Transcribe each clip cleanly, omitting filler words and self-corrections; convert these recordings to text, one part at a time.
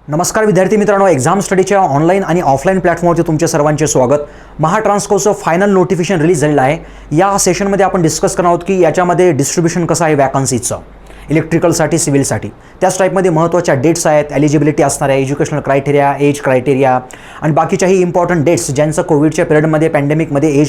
नमस्कार विद्यार्थी मित्रांनो, एक्झाम स्टडीच्या ऑनलाईन आणि ऑफलाईन प्लॅटफॉर्मवरती तुमचे सर्वांचे स्वागत. महाट्रान्सकोचं फायनल नोटिफिकेशन रिलीज झालेलं आहे. या सेशनमध्ये आपण डिस्कस करणार आहोत की याच्यामध्ये डिस्ट्रीब्युशन कसं आहे वॅकन्सीचं, इलेक्ट्रिकलसाठी, सिव्हिलसाठी. त्याच टाईपमध्ये महत्त्वाच्या डेट्स आहेत, एलिजिबिलिटी असणार आहे, एज्युकेशनल क्रायटेरिया, एज क्रायटेरिया आणि बाकीच्याही इम्पॉर्टंट डेट्स ज्यांचं कोविडच्या पिरियडमध्ये पॅन्डेमिकमध्ये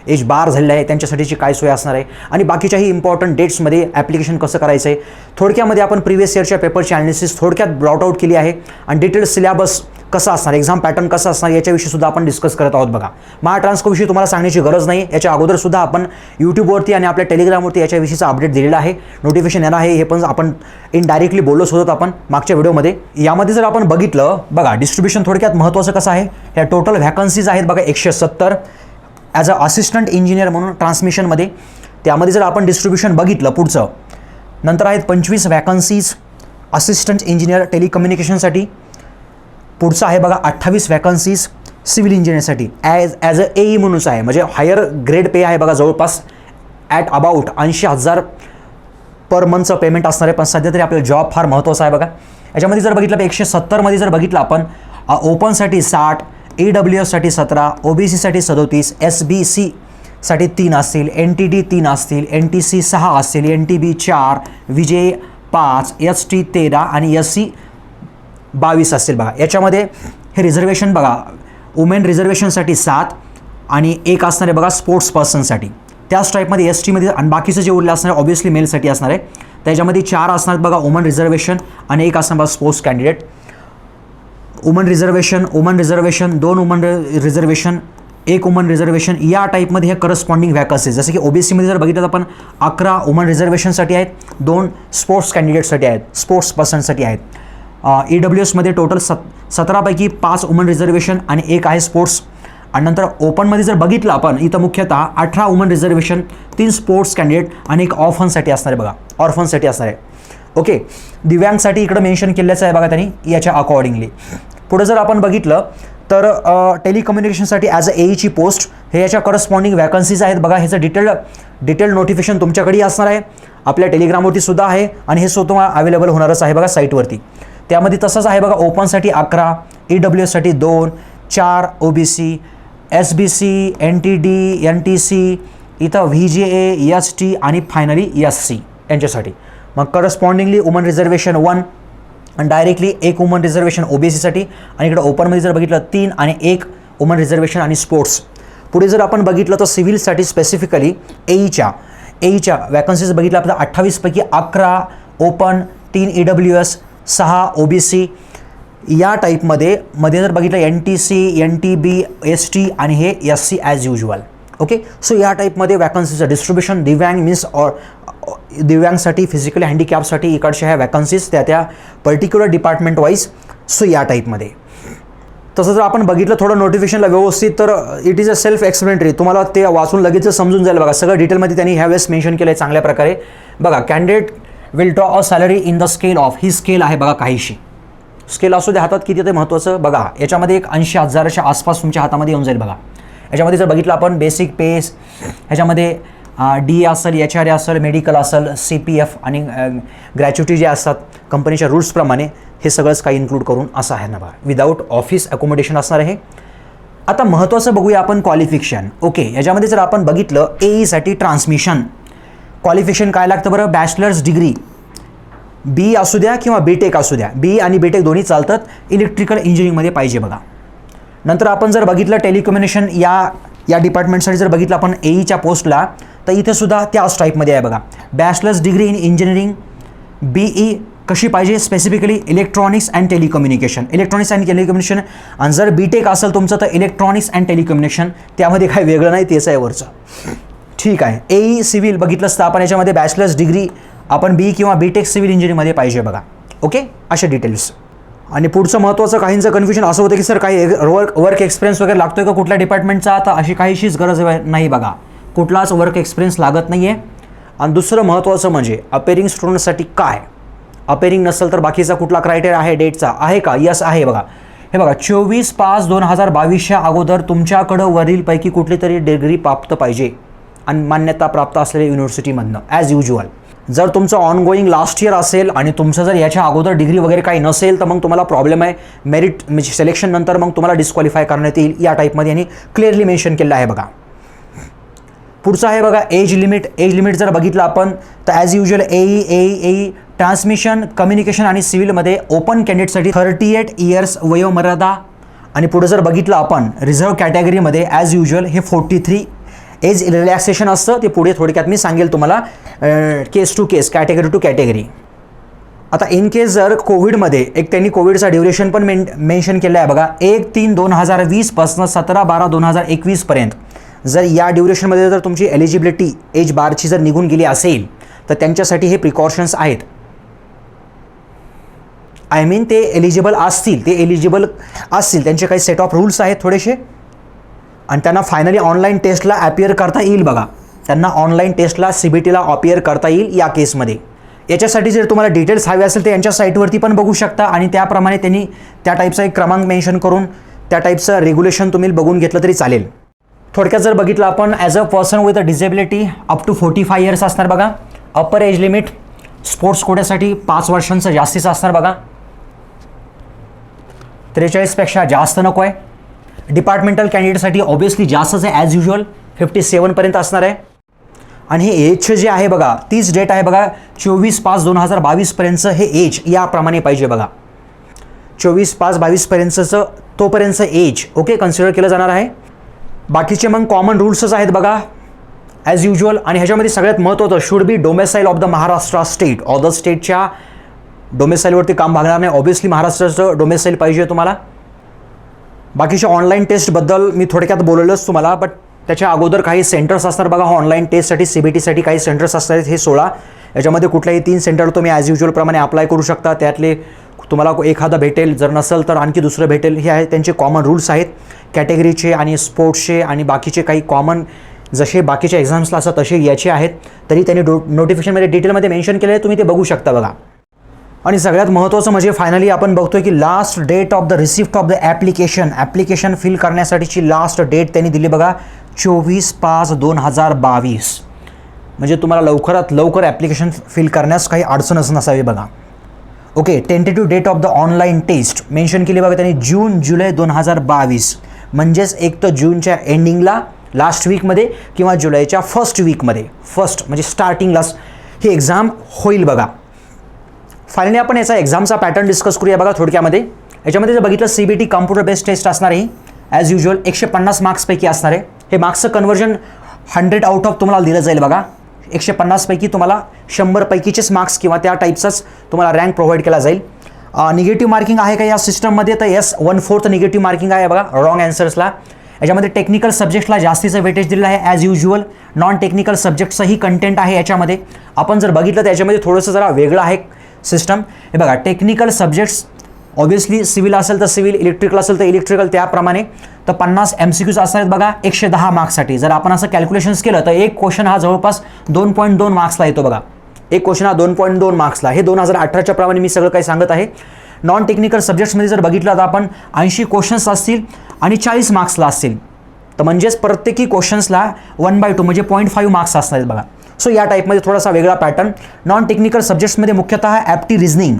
एज बार झालेलं आहे त्यांच्यासाठीची काय सोय असणार आहे आणि बाकीच्याही इम्पॉर्टंट डेट्समध्ये ॲप्लिकेशन कसं करायचं आहे. थोडक्यामध्ये आपण प्रिव्हियस इयरच्या पेपरची ॲनालिसिस थोडक्यात ब्रॉट आउट केली आहे आणि डिटेल सिलेबस कसा असणार, एक्झाम पॅटर्न कसा असणार याच्याविषयी सुद्धा आपण डिस्कस करत आहोत. बघा, महाट्रान्सकोविषयी तुम्हाला सांगण्याची गरज नाही. याच्या अगोदर सुद्धा आपण यूट्यूबवरती आणि आपल्या टेलिग्रामवरती याच्याविषयीचा अपडेट दिलेला आहे. नोटिफिकेशन येणार आहे हे पण आपण इनडायरेक्टली बोललोच होतो आपण मागच्या व्हिडिओमध्ये. यामध्ये जर आपण बघितलं, बघा डिस्ट्रीब्युशन थोडक्यात महत्त्वाचं कसं आहे. ह्या टोटल व्हॅकन्सीज आहेत बघा 170 ॲज अ असिस्टंट इंजिनियर म्हणून ट्रान्समिशनमध्ये. त्यामध्ये जर आपण डिस्ट्रीब्युशन बघितलं पुढचं, नंतर आहेत 25 व्हॅकन्सीज असिस्टंट इंजिनियर टेलिकम्युनिकेशनसाठी. पुढचं आहे बघा 28 व्हॅकन्सीज सिव्हिल इंजिनिअरसाठी ॲज अ एई म्हणूनच आहे, म्हणजे हायर ग्रेड पे आहे बघा, जवळपास ॲट अबाउट 80,000 पर मंथचं पेमेंट असणार आहे. पण सध्या तरी आपल्याला जॉब फार महत्त्वाचा आहे बघा. याच्यामध्ये जर बघितलं 170मध्ये जर बघितलं आपण, ओपनसाठी 60, EWSसाठी 17, OBCसाठी 37, SBCसाठी 3 असतील, NTD 3 असतील, NTC 6 असतील, NTB 4, VJ 5, ST 13 आणि SC 22 असतील बघा. याच्यामध्ये हे रिझर्वेशन बघा, वुमेन रिझर्वेशनसाठी 7 आणि 1 असणार आहे बघा स्पोर्ट्स पर्सनसाठी. त्याच टाईपमध्ये STमध्ये आणि बाकीचं जे उरलं असणार आहे ऑब्व्हियसली मेलसाठी असणार आहे. त्याच्यामध्ये 4 असणार आहेत बघा वुमन रिझर्वेशन आणि 1 असणार बघा sports candidate. Woman reservation, 2 woman reservation, 1 woman reservation, या टाईपमध्ये हे करस्पॉन्डिंग व्हॅकन्सीज. जसं की OBCमध्ये जर बघितलं तर आपण 11 वुमन रिझर्वेशनसाठी आहेत, 2 स्पोर्ट्स कॅन्डिडेटसाठी आहेत, स्पोर्ट्स पर्सनसाठी आहेत. EWSमध्ये टोटल 17पैकी 5 वुमन रिझर्वेशन आणि 1 आहे स्पोर्ट्स. आणि नंतर ओपनमध्ये जर बघितलं आपण इथं मुख्यतः 18 वुमन रिझर्वेशन, 3 स्पोर्ट्स कॅन्डिडेट आणि 1 ऑर्फनसाठी असणार आहे बघा, ऑर्फनसाठी असणार आहे. ओके, दिव्यांगसाठी इकडं मेन्शन केल्याचं आहे बघा त्यांनी याच्या अकॉर्डिंगली. पुढे जर आपण बघितलं तर टेलिकम्युनिकेशनसाठी ॲज अ एईची पोस्ट हे याच्या करस्पॉन्डिंग व्हॅकन्सीज आहेत बघा. ह्याचं डिटेल नोटिफिकेशन तुमच्याकडेही असणार आहे, आपल्या टेलिग्रामवरती सुद्धा आहे आणि हे स्वतः अवेलेबल होणारच आहे बघा साईटवरती. त्यामध्ये तसंच आहे बघा, ओपनसाठी 11, EWSसाठी 2, 4 OBC, SBC, NTD, NTC, इथं VJA, ST आणि फायनली SC यांच्यासाठी. मग करस्पॉन्डिंगली वुमन रिझर्वेशन 1 आणि डायरेक्टली 1 वुमन रिझर्वेशन OBCसाठी आणि इकडे ओपनमध्ये जर बघितलं 3 आणि 1 वुमन रिझर्वेशन आणि स्पोर्ट्स. पुढे जर आपण बघितलं तर सिव्हिलसाठी स्पेसिफिकली एईच्या वॅकन्सीज बघितलं आपल्या 28पैकी 11 ओपन, 3 EWS, 6 OBC या टाईपमध्ये. मध्ये जर बघितलं NTC, NTB, ST आणि हे SC as usual. Okay, so या टाईपमध्ये वॅकन्सीचं डिस्ट्रीब्युशन. दिव्यांग मीन्स दिव्यांगसाठी, फिजिकली हँडिकॅपसाठी इकडच्या ह्या वॅकन्सीज त्या पर्टिक्युलर डिपार्टमेंट वाईज. सो या टाईपमध्ये. तसं जर आपण बघितलं थोडं नोटिफिकेशनला व्यवस्थित तर it is a self explanatory, तुम्हाला ते वाचून लगेच समजून जाईल बघा. सगळं डिटेलमध्ये त्यांनी ह्यावेळेस मेन्शन केलं आहे चांगल्या प्रकारे बघा. Candidate will draw a salary in the scale of, he scale आहे बघा काहीशी. स्केल असू दे हातात, किती ते महत्त्वाचं बघा. याच्यामध्ये एक 80,000च्या आसपास तुमच्या हातामध्ये येऊन जाईल बघा. याच्यामध्ये जर बघितलं आपण बेसिक पे, ह्याच्यामध्ये DA असेल, HRA असेल, मेडिकल असेल, CPF आणि ग्रॅच्युटी जे असतात कंपनीच्या रूल्सप्रमाणे हे सगळंच काही इन्क्लूड करून असं आहे ना बघा. विदाऊट ऑफिस अकोमोडेशन असणार आहे. आता महत्त्वाचं बघूया आपण क्वालिफिकेशन. ओके, याच्यामध्ये जर आपण बघितलं एईसाठी ट्रान्समिशन क्वालिफिकेशन काय लागतं बरं. बॅचलर्स डिग्री BE असू द्या किंवा BTech असू द्या, BE आणि BTech दोन्ही चालतात, इलेक्ट्रिकल इंजिनिअरिंगमध्ये पाहिजे बघा. नंतर आपण जर बघितलं टेलिकम्युनिकेशन या डिपार्टमेंटसाठी जर बघितलं आपण एईच्या पोस्टला, तर इथे सुद्धा त्याच टाईपमध्ये आहे बघा. Bachelors degree in engineering, BE कशी पाहिजे स्पेसिफिकली इलेक्ट्रॉनिक्स अँड टेलिकम्युनिकेशन, आणि जर BTech असेल तुमचं तर इलेक्ट्रॉनिक्स अँड टेलिकम्युनिकेशन, त्यामध्ये काय वेगळं नाही, तेच आहे वरचं. ठीक आहे. एई सिव्हिल बघितलंच तर आपण याच्यामध्ये बॅचलर्स डिग्री आपण BE किंवा BTech सिव्हिल इंजिनिअरिंगमध्ये पाहिजे बघा. ओके, अशा डिटेल्स. आणि पुढचं महत्त्वाचं काहींचं कन्फ्युजन असं होतं की सर काही वर्क एक्सपिरियन्स वगैरे लागतोय का कुठल्या डिपार्टमेंटचा, तर अशी काहीशीच गरज नाही बघा, कुठलाच वर्क एक्सपिरियन्स लागत नाही आहे. आणि दुसरं महत्त्वाचं म्हणजे अपेरिंग स्टुडंटसाठी काय, अपेरिंग नसेल तर बाकीचा कुठला क्रायटेरिया आहे डेटचा आहे का. यस आहे बघा. हे बघा 24/5/2022च्या अगोदर तुमच्याकडं वरीलपैकी कुठली तरी डिग्री प्राप्त पाहिजे आणि मान्यता प्राप्त असलेल्या युनिव्हर्सिटीमधनं ॲज युज्युअल. जर तुमचं ऑनगोईंग लास्ट इयर असेल आणि तुमचं जर याच्या अगोदर डिग्री वगैरे काही नसेल तर मग तुम्हाला प्रॉब्लेम आहे, मेरिट म्हणजे सिलेक्शन नंतर मग तुम्हाला डिस्क्वालिफाय करण्यात येईल, या टाईपमध्ये यांनी क्लिअरली मेन्शन केलं आहे बघा. पुढचं आहे बघा एज लिमिट. एज लिमिट जर बघितलं आपण तर ॲज युजल ए ट्रान्समिशन, कम्युनिकेशन आणि सिव्हिलमध्ये ओपन कॅन्डिडेटसाठी 38 इयर्स वयोमर्यादा. आणि पुढे जर बघितलं आपण रिझर्व्ह कॅटेगरीमध्ये ॲज युजल हे 43 एज रिलॅक्सेशन असतं. ते पुढे थोडक्यात मी सांगेल तुम्हाला case to case, category to category. आता इन केस जर कोविडमध्ये एक त्यांनी कोविडचा ड्युरेशन पण मेन्शन केलं आहे बघा, 1/3/2020 पासून 17/12/2021 पर्यंत. जर या ड्युरेशनमध्ये जर तुमची एलिजिबिलिटी एज बारची जर निघून गेली असेल तर त्यांच्यासाठी हे प्रिकॉशन्स आहेत. आय मीन ते एलिजिबल असतील, त्यांचे काही सेट ऑफ रूल्स आहेत थोडेसे, आणि त्यांना फायनली ऑनलाईन टेस्टला अपियर करता येईल बघा. त्यांना ऑनलाईन टेस्टला CBTला अपियर करता येईल या केसमध्ये. याच्यासाठी जर तुम्हाला डिटेल्स हवे असेल तर यांच्या साईटवरती पण बघू शकता, आणि त्याप्रमाणे त्यांनी त्या टाईपचा एक क्रमांक मेन्शन करून त्या टाईपचं रेग्युलेशन तुम्ही बघून घेतलं तरी चालेल. थोडक्यात जर बघितलं आपण as a person with a disability up to 45 years असणार बघा. अप्पर एज लिमिट स्पोर्ट्स कोट्यासाठी 5 वर्षांचं जास्तीचं असणार बघा. 43पेक्षा जास्त नको आहे. डिपार्टमेंटल कॅन्डिडेटसाठी ऑब्वियसली जास्तच आहे, ॲज युजल 57 पर्यंत असणार आहे. आणि हे एजचं जे आहे बघा, तीच डेट आहे बघा 24/5/2022 पर्यंतचं हे एज याप्रमाणे पाहिजे बघा. 24/5/22 पर्यंतचं तोपर्यंतचं एज ओके कन्सिडर केलं जाणार आहे. बाकीचे मग कॉमन रूल्सच आहेत बघा ॲज युजल. आणि ह्याच्यामध्ये सगळ्यात महत्त्वाचं should be domicile of the Maharashtra state. Other स्टेटच्या डोमेसाईलवरती काम भागणार नाही, ऑब्व्हियसली महाराष्ट्राचं डोमेसाईल पाहिजे तुम्हाला. बाकीच्या ऑनलाईन टेस्टबद्दल मी थोडक्यात बोललोच तुम्हाला, बट त्याच्या अगोदर काही सेंटर्स असणार बघा ऑनलाईन टेस्टसाठी. CBTसाठी काही सेंटर्स असतात हे 16. याच्यामध्ये कुठल्याही 3 सेंटर तुम्ही ॲज युजलप्रमाणे अप्लाय करू शकता. त्यातले तुम्हाला एखादं भेटेल, जर नसेल तर आणखी दुसरं भेटेल. हे आहे त्यांचे कॉमन रूल्स आहेत कॅटेगरीचे आणि स्पोर्ट्सचे, आणि बाकीचे काही कॉमन जसे बाकीच्या एक्झाम्सला असतात तसे याचे आहेत. तरी त्यांनी नोटिफिकेशनमध्ये डिटेलमध्ये मेन्शन केले आहे, तुम्ही ते बघू शकता बघा. आणि सगळ्यात महत्त्वाचं म्हणजे फायनली आपण बघतोय की last date of the receipt of the application fill करण्यासाठीची लास्ट डेट त्यांनी दिली बघा 24/5/2022. म्हणजे तुम्हाला लवकरात लवकर ॲप्लिकेशन फिल करण्यास काही अडचणच नसावी बघा. Okay, tentative date of the online test mention केली बघा त्यांनी जून-जुलै 2022. म्हणजेच एक तर जूनच्या एंडिंगला लास्ट वीकमध्ये किंवा जुलैच्या फर्स्ट वीकमध्ये, फर्स्ट म्हणजे स्टार्टिंगलाच ही एक्झाम होईल बघा. फायनली आपण याचा एक्झामचा पॅटर्न डिस्कस करूया बघा थोडक्यामध्ये. याच्यामध्ये जर बघितलं CBT कम्प्युटर बेस्ड टेस्ट असणार आहे ॲज युजल. 150 मार्क्सपैकी असणार आहे. हे मार्क्सचं कन्वर्जन 100 आउट ऑफ तुम्हाला दिलं जाईल बघा. 150 पैकी तुम्हाला 100 पैकीचेच मार्क्स किंवा त्या टाईपचाच तुम्हाला रँक प्रोव्हाइड केला जाईल. निगेटिव्ह मार्किंग आहे का या सिस्टममध्ये तर येस 1/4 निगेटिव्ह मार्किंग आहे बघा रॉंग ॲन्सर्सला. याच्यामध्ये टेक्निकल सब्जेक्ट्सला जास्तीचं वेटेज दिलेलं आहे ॲज युजल. नॉन टेक्निकल सब्जेक्ट्सचंही कंटेंट आहे याच्यामध्ये. आपण जर बघितलं तर याच्यामध्ये थोडंसं जरा वेगळं आहे सिस्टम. हे बघा टेक्निकल सब्जेक्ट्स ऑब्व्हियसली सिव्हिल असेल तर सिव्हिल, इलेक्ट्रिकल असेल तर इलेक्ट्रिकल, त्याप्रमाणे तर 50 MCQs असतात बघा 110 मार्क्ससाठी. जर आपण असं कॅल्क्युलेशन्स केलं तर एक क्वेश्चन हा जवळपास 2.2 मार्क्सला येतो बघा. एक क्वेश्चन हा 2.2 मार्क्सला. हे 2018च्या प्रमाणे मी सगळं काही सांगत आहे. नॉन टेक्निकल सब्जेक्ट्समध्ये जर बघितलं तर आपण 80 क्वेश्चन्स असतील आणि 40 मार्क्सला असतील. तर म्हणजेच प्रत्येकी क्वेश्चन्सला 1/2 म्हणजे 0.5 मार्क्स असणार आहेत बघा. सो या टाईपमध्ये थोडासा वेगळा पॅटर्न. नॉन टेक्निकल सब्जेक्ट्समध्ये मुख्यतः ॲप्टी रिझनिंग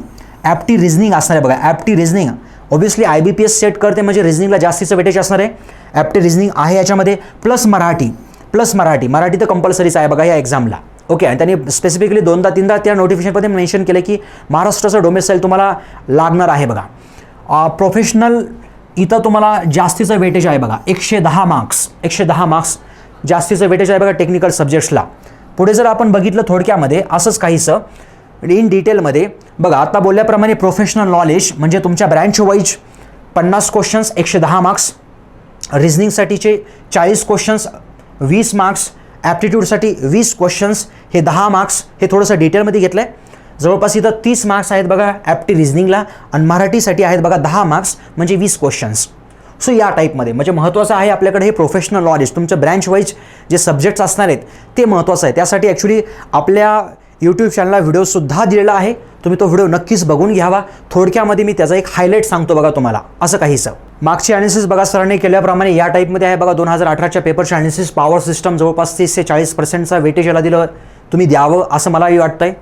असणार आहे बघा. ॲप्टी रिझनिंग ऑब्व्हियसली IBPS सेट करते म्हणजे रिझनिंगला जास्तीचं वेटेज असणार आहे. ॲप्टी रिझनिंग आहे याच्यामध्ये. प्लस मराठी तर कंपल्सरीच आहे बघा या एक्झामला. ओके, आणि त्यांनी स्पेसिफिकली 2दा-3दा त्या नोटिफिकेशनमध्ये मेन्शन केलं की महाराष्ट्राचं डोमेसाईल तुम्हाला लागणार आहे बघा. प्रोफेशनल इथं तुम्हाला जास्तीचं वेटेज आहे बघा 110 मार्क्स जास्तीचं वेटेज आहे बघा टेक्निकल सब्जेक्ट्सला. पुढे जर आपण बघितलं थोडक्यामध्ये असंच काहीसं इन डिटेलमध्ये बघा. आता बोलल्याप्रमाणे प्रोफेशनल नॉलेज म्हणजे तुमच्या ब्रँच वाईज 50 क्वेश्चन्स 110 मार्क्स, रिझनिंगसाठीचे 40 क्वेश्चन्स 20 मार्क्स, ॲप्टिट्यूडसाठी 20 क्वेश्चन्स हे 10 मार्क्स. हे थोडंसं डिटेलमध्ये घेतलं आहे. जवळपास इथं 30 मार्क्स आहेत बघा ॲप्टी रिझनिंगला, आणि मराठीसाठी आहेत बघा 10 मार्क्स म्हणजे 20 क्वेश्चन्स. सो या टाईपमध्ये म्हणजे महत्त्वाचं आहे आपल्याकडे हे प्रोफेशनल नॉलेज. तुमचं ब्रँच वाईज जे सब्जेक्ट्स असणार आहेत ते महत्त्वाचं आहे. त्यासाठी ॲक्च्युली आपल्या यूट्यूब चॅनलला व्हिडिओसुद्धा दिलेला आहे. तुम्ही तो व्हिडिओ नक्कीच बघून घ्यावा. थोडक्यामध्ये मी त्याचा एक हायलाईट सांगतो बघा तुम्हाला असं काहीसं. मार्क्सची ॲनालिसिस बघा सरांनी केल्याप्रमाणे या टाईपमध्ये आहे बघा. 2018च्या पेपरचे ॲनालिसिस पॉवर सिस्टम जवळपास 30 ते 40% वेटेज याला दिलं तुम्ही द्यावं असं मलाही वाटतंय.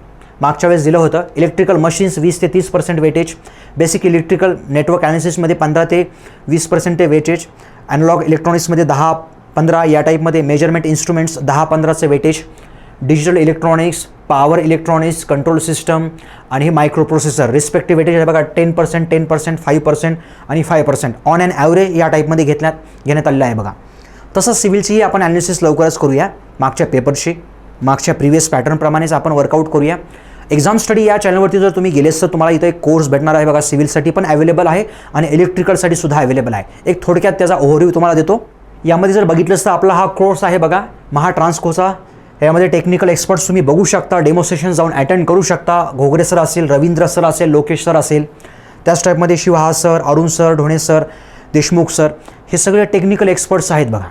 मागच्या वेळेस दिलं होतं. इलेक्ट्रिकल मशीन्स 20 ते 30% वेटेज, बेसिक इलेक्ट्रिकल नेटवर्क ॲनालिसिसमध्ये 15 ते 20% वेटेज, ॲनालॉग इलेक्ट्रॉनिक्समध्ये 10-15 या टाईपमध्ये, मेजरमेंट इन्स्ट्रुमेंट्स 10-15चे weightage, digital electronics, power electronics, control system आणि मायक्रो प्रोसेसर रिस्पेक्टिव्ह वेटेज आहे बघा 10%, 10%, 5% आणि 5% ऑन अँड ॲव्हरेज या टाईपमध्ये घेण्यात आलेलं आहे बघा. तसंच सिव्हिलचीही आपण ॲनालिसिस लवकरच करूया. मागच्या पेपरची, मागच्या प्रिव्हियस पॅटर्नप्रमाणेच आपण वर्कआउट करूया. एक्झाम स्टडी या चॅनलवरती जर तुम्ही गेलेस तर तुम्हाला इथं एक कोर्स भेटणार आहे बघा. सिव्हिलसाठी पण अवेलेबल आहे आणि इलेक्ट्रिकलसाठी सुद्धा अवेलेबल आहे. एक थोडक्यात त्याचा ओव्हरव्ह्यू तुम्हाला देतो. यामध्ये जर बघितलंस तर आपला हा कोर्स आहे बघा महा ट्रान्सकोचा. यामध्ये टेक्निकल एक्सपर्ट्स तुम्ही बघू शकता, डेमो सेशन जाऊन अटेंड करू शकता. घोगरे सर असेल, रवींद्र सर असेल, लोकेश सर असेल, त्याच टाईपमध्ये Shivha sir, Arun sir, Dhone sir, Deshmukh sir, हे सगळे टेक्निकल एक्सपर्ट्स आहेत बघा.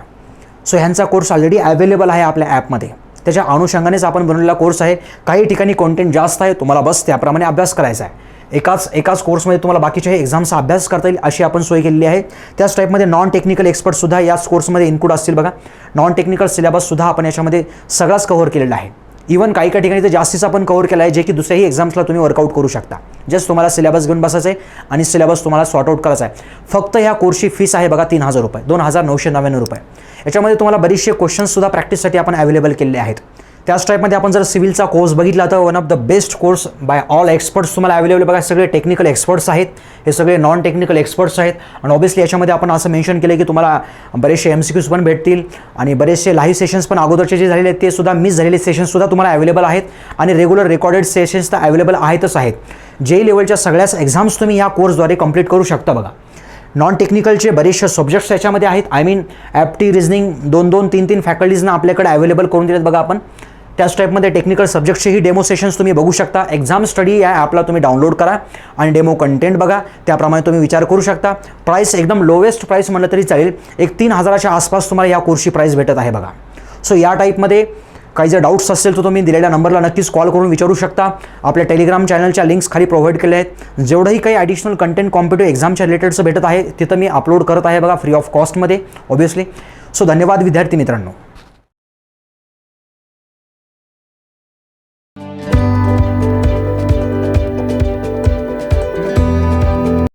सो ह्यांचा कोर्स ऑलरेडी अवेलेबल आहे आपल्या ॲपमध्ये. त्याच्या अनुषंगानेच आपण बनवलेला कोर्स आहे. काही ठिकाणी कॉन्टेंट जास्त आहे, तुम्हाला बस त्याप्रमाणे अभ्यास करायचा आहे. एकाच कोर्समध्ये तुम्हाला बाकीच्या एक्झामचा अभ्यास करता येईल अशी आपण सोय केलेली आहे. त्याच टाईपमध्ये नॉन टेक्निकल एक्सपर्टसुद्धा याच कोर्समध्ये इन्क्लूड असतील बघा. नॉन टेक्निकल सिलेबससुद्धा आपण याच्यामध्ये सगळाच कव्हर केलेला आहे. इव्हन काही ठिकाणी तर जास्तीचा पण कव्हर केला आहे, जे की दुसऱ्याही एक्झाम्सला तुम्ही वर्कआउट करू शकता. जस्ट तुम्हाला सिलेबस घेऊन बसायचं आहे आणि सिलेबस तुम्हाला सॉर्ट आउट करायचा आहे. फक्त ह्या कोर्सची फीस आहे बघा 3,000 रुपये, 2,999 रुपये. याच्यामध्ये तुम्हाला बरेचसे क्वेश्चन्ससुद्धा प्रॅक्टिससाठी आपण अवेलेबल केलेले आहेत. त्याच टाईपमध्ये आपण जर सिव्हिलचा कोर्स बघितला तर one of the best course by all experts तुम्हाला अवेलेबल बघा. सगळे टेक्निकल एक्सपर्ट्स आहेत, हे सगळे नॉन टेक्निकल एक्सपर्ट्स आहेत. आणि ऑब्वियसली याच्यामध्ये आपण असं मेन्शन केलं की तुम्हाला बरेचसे MCQs पण भेटतील आणि बरेचसे लाईव्ह सेशन्स पण अगोदरचे जे झालेले आहेत ते सुद्धा मिस झालेले सेशन्ससुद्धा तुम्हाला अवेलेबल आहेत आणि रेग्युलर रेकॉर्डेड सेशन्स तर अवेलेबल आहेतच आहेत. JEE लेवलच्या सगळ्याच एक्झाम्स तुम्ही या कोर्सद्वारे कंप्लीट करू शकता बघा. नॉन टेक्निकलचे बरेचसे सब्जेक्ट्स याच्यामध्ये आहेत. आय मीन ॲप्टी, रिझनिंग 2-2, 3-3 फॅकल्टीजना आपल्याकडे अवेलेबल करून दिलेत बघा आपण. त्याच टाईपमध्ये टेक्निकल सब्जेक्टचेही डेमो सेशन्स तुम्ही बघू शकता. एक्झाम स्टडी या ॲपला तुम्ही डाउनलोड करा आणि डेमो कंटेंट बघा, त्याप्रमाणे तुम्ही विचार करू शकता. प्राईस एकदम लोवेस्ट प्राईस म्हणलं तरी चालेल, एक 3,000च्या आसपास तुम्हाला या कोर्सची प्राईस भेटत आहे बघा. सो या टाईपमध्ये काही जर डाऊट्स असेल तर तुम्ही दिलेल्या नंबरला नक्कीच कॉल करून विचारू शकता. आपल्या टेलिग्राम चॅनलच्या लिंक्स खाली प्रोव्हाइड केले आहेत. जेवढंही काही ॲडिशनल कंटेंट कॉम्पिटिटिव्ह एक्झामच्या रिलेटेडचं भेटत आहे तिथं मी अपलोड करत आहे बघा, फ्री ऑफ कॉस्टमध्ये ऑब्व्हियसली. सो धन्यवाद विद्यार्थी मित्रांनो.